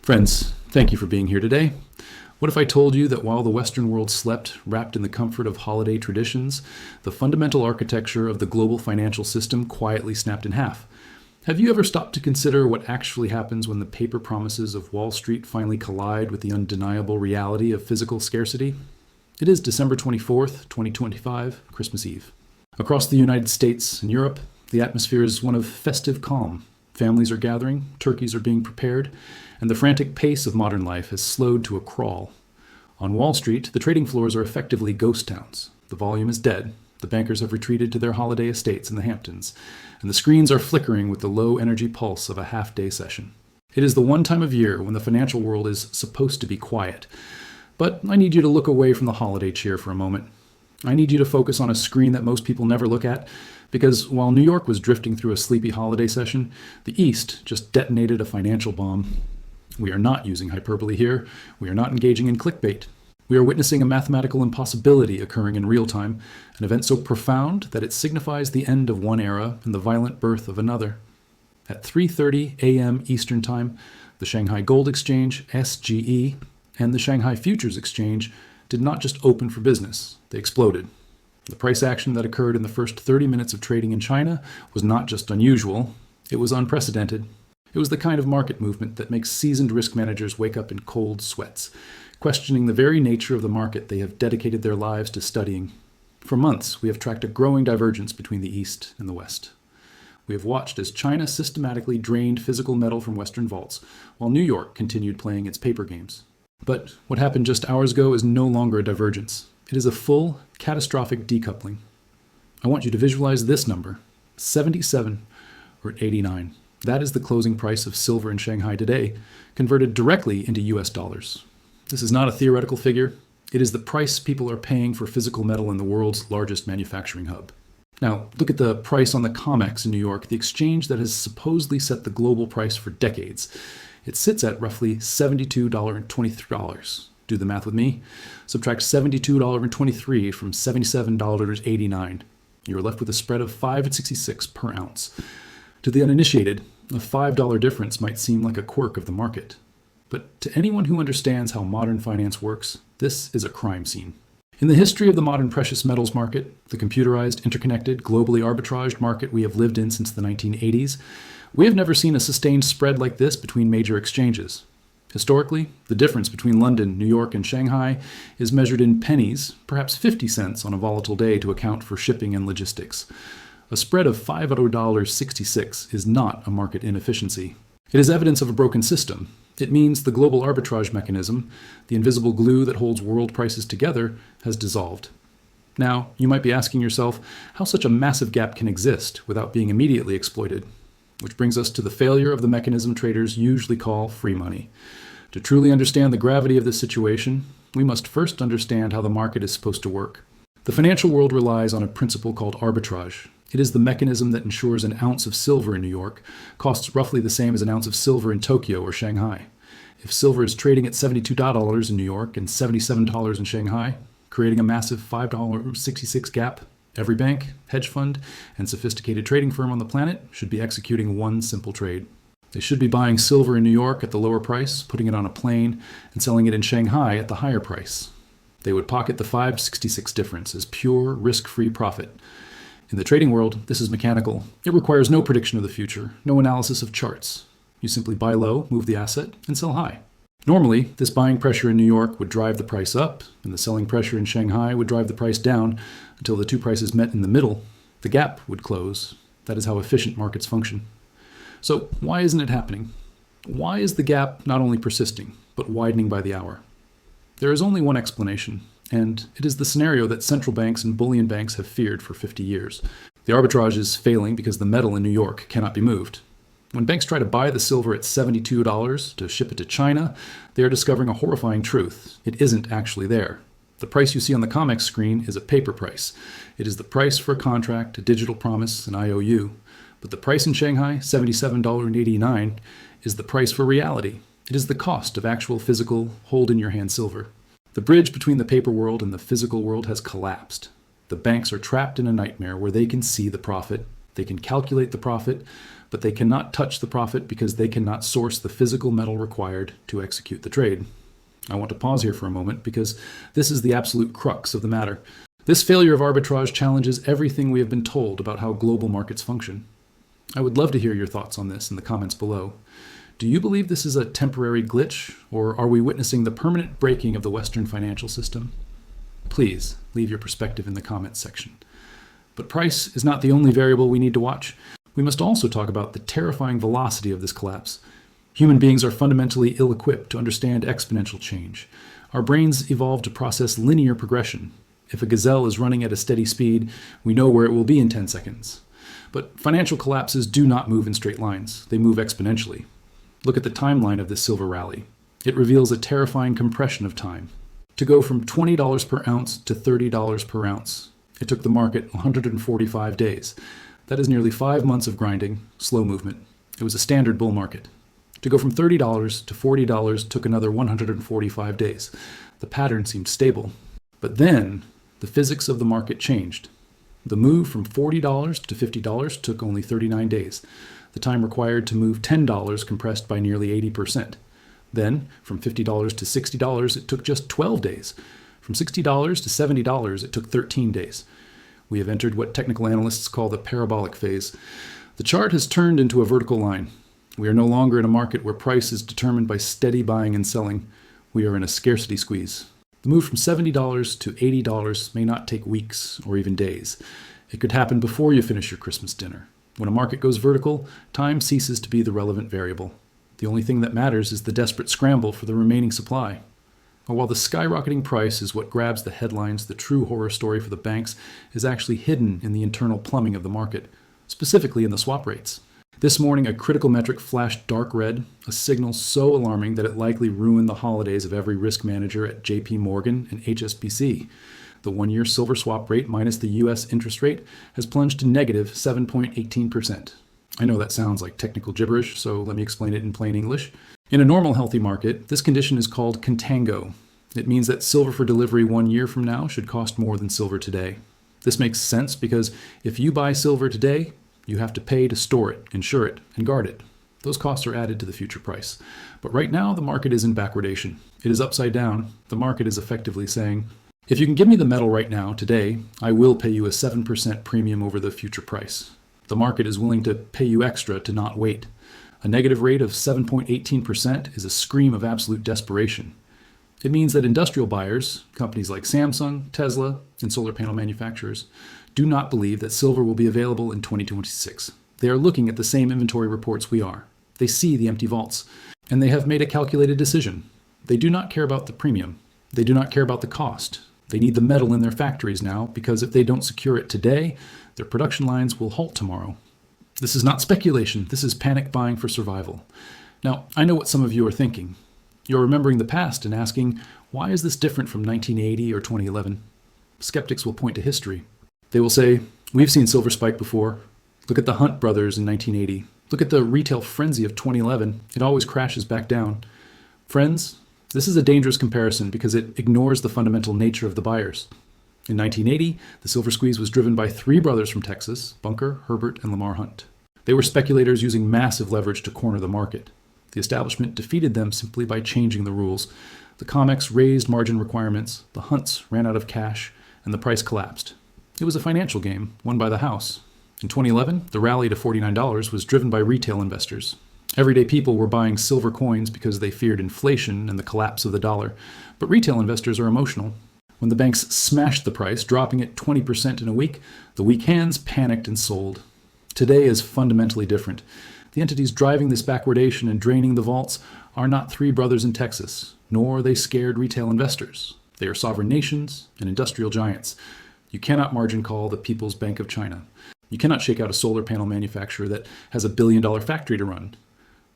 Friends, thank you for being here today. What if I told you that while the Western world slept, wrapped in the comfort of holiday traditions, the fundamental architecture of the global financial system quietly snapped in half? Have you ever stopped to consider what actually happens when the paper promises of Wall Street finally collide with the undeniable reality of physical scarcity? It is December 24th, 2025, Christmas Eve. Across the United States and Europe, the atmosphere is one of festive calm. Families are gathering, turkeys are being prepared, and the frantic pace of modern life has slowed to a crawl. On Wall Street, the trading floors are effectively ghost towns. The volume is dead, the bankers have retreated to their holiday estates in the Hamptons, and the screens are flickering with the low-energy pulse of a half-day session. It is the one time of year when the financial world is supposed to be quiet. But I need you to look away from the holiday cheer for a moment. I need you to focus on a screen that most people never look at, because while New York was drifting through a sleepy holiday session, the East just detonated a financial bomb. We are not using hyperbole here. We are not engaging in clickbait. We are witnessing a mathematical impossibility occurring in real time, an event so profound that it signifies the end of one era and the violent birth of another. At 3:30 a.m. Eastern Time, the Shanghai Gold Exchange, SGE, and the Shanghai Futures Exchange did not just open for business, they exploded. The price action that occurred in the first 30 minutes of trading in China was not just unusual, it was unprecedented. It was the kind of market movement that makes seasoned risk managers wake up in cold sweats, questioning the very nature of the market they have dedicated their lives to studying. For months, we have tracked a growing divergence between the East and the West. We have watched as China systematically drained physical metal from Western vaults, while New York continued playing its paper games. But what happened just hours ago is no longer a divergence. It is a full, catastrophic decoupling. I want you to visualize this number, 77 or 89. That is the closing price of silver in Shanghai today, converted directly into US dollars. This is not a theoretical figure. It is the price people are paying for physical metal in the world's largest manufacturing hub. Now, look at the price on the COMEX in New York, the exchange that has supposedly set the global price for decades. It sits at roughly $72.23. Do the math with me. Subtract $72.23 from $77.89. You're left with a spread of $5.66 per ounce. To the uninitiated, a $5 difference might seem like a quirk of the market. But to anyone who understands how modern finance works, this is a crime scene. In the history of the modern precious metals market, the computerized, interconnected, globally arbitraged market we have lived in since the 1980s, we have never seen a sustained spread like this between major exchanges. Historically, the difference between London, New York, and Shanghai is measured in pennies, perhaps 50 cents on a volatile day to account for shipping and logistics. A spread of $5.66 is not a market inefficiency. It is evidence of a broken system. It means the global arbitrage mechanism, the invisible glue that holds world prices together, has dissolved. Now, you might be asking yourself how such a massive gap can exist without being immediately exploited. Which brings us to the failure of the mechanism traders usually call free money. To truly understand the gravity of this situation, we must first understand how the market is supposed to work. The financial world relies on a principle called arbitrage. It is the mechanism that ensures an ounce of silver in New York costs roughly the same as an ounce of silver in Tokyo or Shanghai. If silver is trading at $72 in New York and $77 in Shanghai, creating a massive $5.66 gap, every bank, hedge fund, and sophisticated trading firm on the planet should be executing one simple trade. They should be buying silver in New York at the lower price, putting it on a plane, and selling it in Shanghai at the higher price. They would pocket the $5.66 difference as pure, risk-free profit. In the trading world, this is mechanical. It requires no prediction of the future, no analysis of charts. You simply buy low, move the asset, and sell high. Normally, this buying pressure in New York would drive the price up, and the selling pressure in Shanghai would drive the price down until the two prices met in the middle. The gap would close. That is how efficient markets function. So why isn't it happening? Why is the gap not only persisting, but widening by the hour? There is only one explanation, and it is the scenario that central banks and bullion banks have feared for 50 years. The arbitrage is failing because the metal in New York cannot be moved. When banks try to buy the silver at $72 to ship it to China, they are discovering a horrifying truth. It isn't actually there. The price you see on the COMEX screen is a paper price. It is the price for a contract, a digital promise, an IOU. But the price in Shanghai, $77.89, is the price for reality. It is the cost of actual physical, hold-in-your-hand silver. The bridge between the paper world and the physical world has collapsed. The banks are trapped in a nightmare where they can see the profit, They can calculate the profit, but they cannot touch the profit because they cannot source the physical metal required to execute the trade. I want to pause here for a moment because this is the absolute crux of the matter. This failure of arbitrage challenges everything we have been told about how global markets function. I would love to hear your thoughts on this in the comments below. Do you believe this is a temporary glitch, or are we witnessing the permanent breaking of the Western financial system? Please leave your perspective in the comments section. But price is not the only variable we need to watch. We must also talk about the terrifying velocity of this collapse. Human beings are fundamentally ill-equipped to understand exponential change. Our brains evolved to process linear progression. If a gazelle is running at a steady speed, we know where it will be in 10 seconds. But financial collapses do not move in straight lines. They move exponentially. Look at the timeline of this silver rally. It reveals a terrifying compression of time. To go from $20 per ounce to $30 per ounce, it took the market 145 days. That is nearly 5 months of grinding, slow movement. It was a standard bull market. To go from $30 to $40 took another 145 days. The pattern seemed stable. But then, the physics of the market changed. The move from $40 to $50 took only 39 days. The time required to move $10 compressed by nearly 80%. Then, from $50 to $60, it took just 12 days. From $60 to $70, it took 13 days. We have entered what technical analysts call the parabolic phase. The chart has turned into a vertical line. We are no longer in a market where price is determined by steady buying and selling. We are in a scarcity squeeze. The move from $70 to $80 may not take weeks or even days. It could happen before you finish your Christmas dinner. When a market goes vertical, time ceases to be the relevant variable. The only thing that matters is the desperate scramble for the remaining supply. While the skyrocketing price is what grabs the headlines, the true horror story for the banks is actually hidden in the internal plumbing of the market, specifically in the swap rates. This morning, a critical metric flashed dark red, a signal so alarming that it likely ruined the holidays of every risk manager at JP Morgan and HSBC. The one-year silver swap rate minus the U.S. interest rate has plunged to negative 7.18%. I know that sounds like technical gibberish, so let me explain it in plain English. In a normal healthy market, this condition is called contango. It means that silver for delivery 1 year from now should cost more than silver today. This makes sense because if you buy silver today, you have to pay to store it, insure it, and guard it. Those costs are added to the future price. But right now, the market is in backwardation. It is upside down. The market is effectively saying, if you can give me the metal right now, today, I will pay you a 7% premium over the future price. The market is willing to pay you extra to not wait. A negative rate of 7.18% is a scream of absolute desperation. It means that industrial buyers, companies like Samsung, Tesla, and solar panel manufacturers, do not believe that silver will be available in 2026. They are looking at the same inventory reports we are. They see the empty vaults, and they have made a calculated decision. They do not care about the premium. They do not care about the cost. They need the metal in their factories now because if they don't secure it today, their production lines will halt tomorrow. This is not speculation. This is panic buying for survival. Now, I know what some of you are thinking. You're remembering the past and asking, why is this different from 1980 or 2011? Skeptics will point to history. They will say, we've seen silver spike before. Look at the Hunt brothers in 1980. Look at the retail frenzy of 2011. It always crashes back down. Friends, this is a dangerous comparison because it ignores the fundamental nature of the buyers. In 1980, the silver squeeze was driven by 3 brothers from Texas, Bunker, Herbert, and Lamar Hunt. They were speculators using massive leverage to corner the market. The establishment defeated them simply by changing the rules. The COMEX raised margin requirements, the Hunts ran out of cash, and the price collapsed. It was a financial game, won by the house. In 2011, the rally to $49 was driven by retail investors. Everyday people were buying silver coins because they feared inflation and the collapse of the dollar, but retail investors are emotional. When the banks smashed the price, dropping it 20% in a week, the weak hands panicked and sold. Today is fundamentally different. The entities driving this backwardation and draining the vaults are not 3 brothers in Texas, nor are they scared retail investors. They are sovereign nations and industrial giants. You cannot margin call the People's Bank of China. You cannot shake out a solar panel manufacturer that has a billion-dollar factory to run.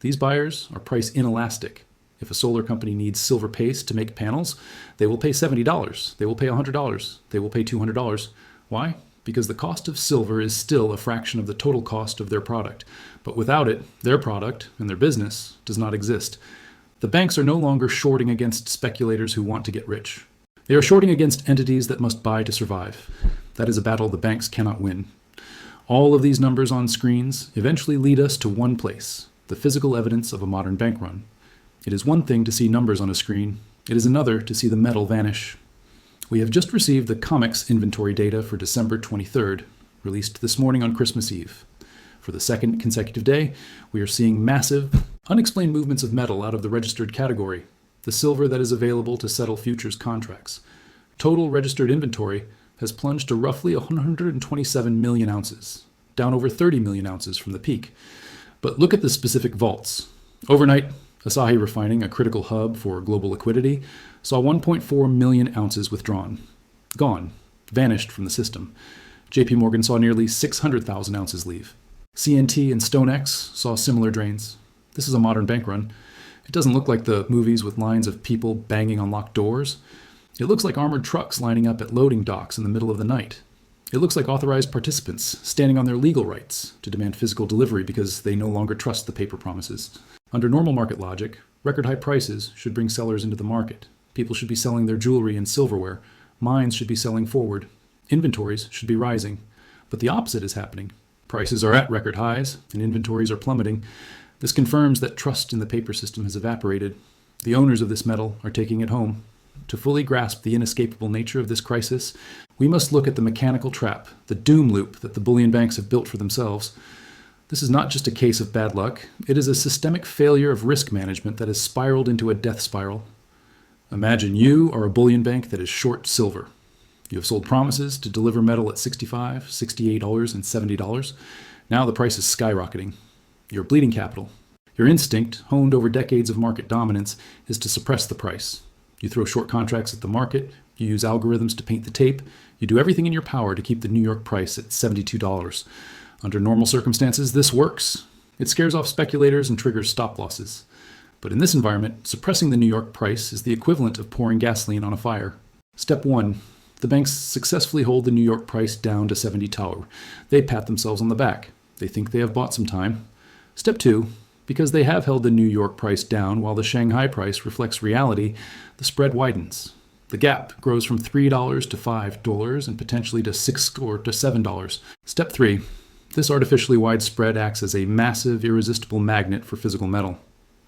These buyers are price inelastic. If a solar company needs silver paste to make panels, they will pay $70. They will pay $100. They will pay $200. Why? Because the cost of silver is still a fraction of the total cost of their product. But without it, their product and their business does not exist. The banks are no longer shorting against speculators who want to get rich. They are shorting against entities that must buy to survive. That is a battle the banks cannot win. All of these numbers on screens eventually lead us to one place, the physical evidence of a modern bank run. It is one thing to see numbers on a screen. It is another to see the metal vanish. We have just received the COMEX inventory data for December 23rd, released this morning on Christmas Eve. For the second consecutive day, we are seeing massive, unexplained movements of metal out of the registered category, the silver that is available to settle futures contracts. Total registered inventory has plunged to roughly 127 million ounces, down over 30 million ounces from the peak. But look at the specific vaults. Overnight, Asahi Refining, a critical hub for global liquidity, saw 1.4 million ounces withdrawn. Gone. Vanished from the system. JP Morgan saw nearly 600,000 ounces leave. CNT and StoneX saw similar drains. This is a modern bank run. It doesn't look like the movies with lines of people banging on locked doors. It looks like armored trucks lining up at loading docks in the middle of the night. It looks like authorized participants standing on their legal rights to demand physical delivery because they no longer trust the paper promises. Under normal market logic, record high prices should bring sellers into the market. People should be selling their jewelry and silverware. Mines should be selling forward. Inventories should be rising. But the opposite is happening. Prices are at record highs and inventories are plummeting. This confirms that trust in the paper system has evaporated. The owners of this metal are taking it home. To fully grasp the inescapable nature of this crisis, we must look at the mechanical trap, the doom loop that the bullion banks have built for themselves. This is not just a case of bad luck. It is a systemic failure of risk management that has spiraled into a death spiral. Imagine you are a bullion bank that is short silver. You have sold promises to deliver metal at $65, $68, and $70. Now the price is skyrocketing. You're bleeding capital. Your instinct, honed over decades of market dominance, is to suppress the price. You throw short contracts at the market, you use algorithms to paint the tape, you do everything in your power to keep the New York price at $72. Under normal circumstances, this works. It scares off speculators and triggers stop losses. But in this environment, suppressing the New York price is the equivalent of pouring gasoline on a fire. Step 1. The banks successfully hold the New York price down to $70. They pat themselves on the back. They think they have bought some time. Step 2. Because they have held the New York price down while the Shanghai price reflects reality, the spread widens. The gap grows from $3 to $5 and potentially to $6 or to $7. Step 3. This artificially wide spread acts as a massive, irresistible magnet for physical metal.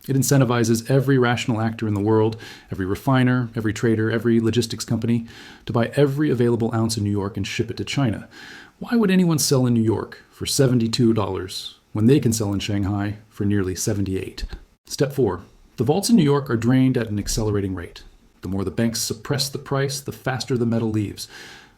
It incentivizes every rational actor in the world, every refiner, every trader, every logistics company, to buy every available ounce in New York and ship it to China. Why would anyone sell in New York for $72 when they can sell in Shanghai for nearly $78? Step 4. The vaults in New York are drained at an accelerating rate. The more the banks suppress the price, the faster the metal leaves.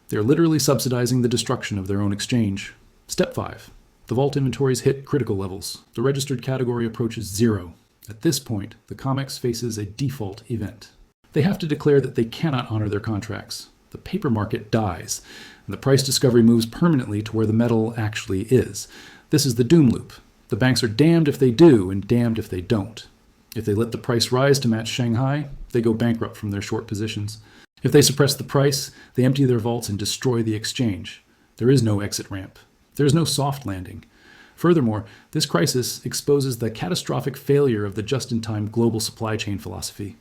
They are literally subsidizing the destruction of their own exchange. Step 5. The vault inventories hit critical levels. The registered category approaches zero. At this point, the COMEX faces a default event. They have to declare that they cannot honor their contracts. The paper market dies, and the price discovery moves permanently to where the metal actually is. This is the doom loop. The banks are damned if they do and damned if they don't. If they let the price rise to match Shanghai, they go bankrupt from their short positions. If they suppress the price, they empty their vaults and destroy the exchange. There is no exit ramp. There is no soft landing. Furthermore, this crisis exposes the catastrophic failure of the just-in-time global supply chain philosophy.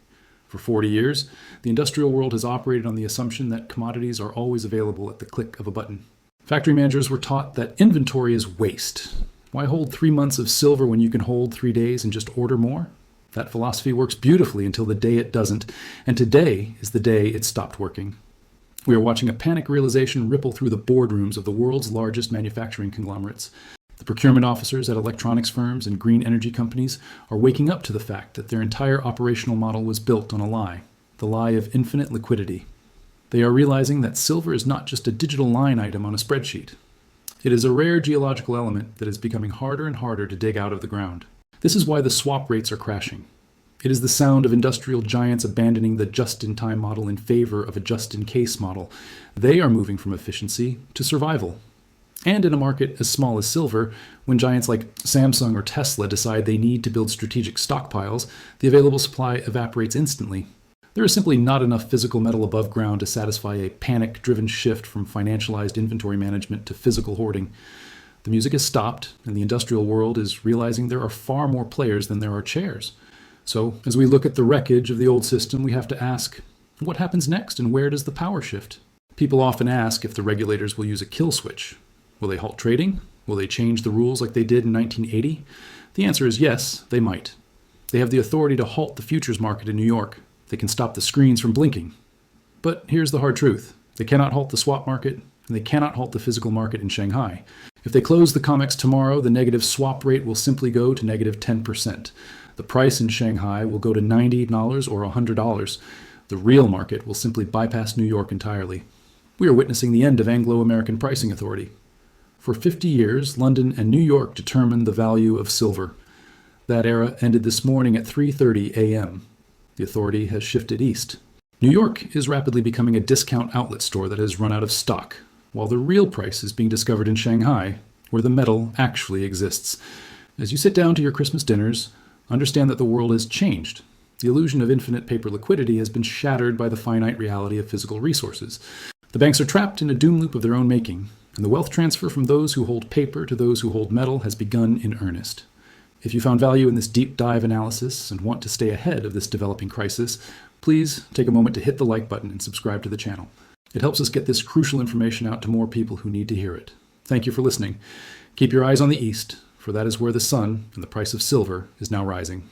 For 40 years, the industrial world has operated on the assumption that commodities are always available at the click of a button. Factory managers were taught that inventory is waste. Why hold 3 months of silver when you can hold 3 days and just order more? That philosophy works beautifully until the day it doesn't, and today is the day it stopped working. We are watching a panic realization ripple through the boardrooms of the world's largest manufacturing conglomerates. The procurement officers at electronics firms and green energy companies are waking up to the fact that their entire operational model was built on a lie, the lie of infinite liquidity. They are realizing that silver is not just a digital line item on a spreadsheet. It is a rare geological element that is becoming harder and harder to dig out of the ground. This is why the swap rates are crashing. It is the sound of industrial giants abandoning the just-in-time model in favor of a just-in-case model. They are moving from efficiency to survival. And in a market as small as silver, when giants like Samsung or Tesla decide they need to build strategic stockpiles, the available supply evaporates instantly. There is simply not enough physical metal above ground to satisfy a panic-driven shift from financialized inventory management to physical hoarding. The music has stopped, and the industrial world is realizing there are far more players than there are chairs. So, as we look at the wreckage of the old system, we have to ask, what happens next and where does the power shift? People often ask if the regulators will use a kill switch. Will they halt trading? Will they change the rules like they did in 1980? The answer is yes, they might. They have the authority to halt the futures market in New York. They can stop the screens from blinking. But here's the hard truth. They cannot halt the swap market, and they cannot halt the physical market in Shanghai. If they close the COMEX tomorrow, the negative swap rate will simply go to negative 10%. The price in Shanghai will go to $90 or $100. The real market will simply bypass New York entirely. We are witnessing the end of Anglo-American pricing authority. For 50 years, London and New York determined the value of silver. That era ended this morning at 3:30 a.m. The authority has shifted east. New York is rapidly becoming a discount outlet store that has run out of stock, while the real price is being discovered in Shanghai, where the metal actually exists. As you sit down to your Christmas dinners, understand that the world has changed. The illusion of infinite paper liquidity has been shattered by the finite reality of physical resources. The banks are trapped in a doom loop of their own making, and the wealth transfer from those who hold paper to those who hold metal has begun in earnest. If you found value in this deep dive analysis and want to stay ahead of this developing crisis, please take a moment to hit the like button and subscribe to the channel. It helps us get this crucial information out to more people who need to hear it. Thank you for listening. Keep your eyes on the east, for that is where the sun and the price of silver is now rising.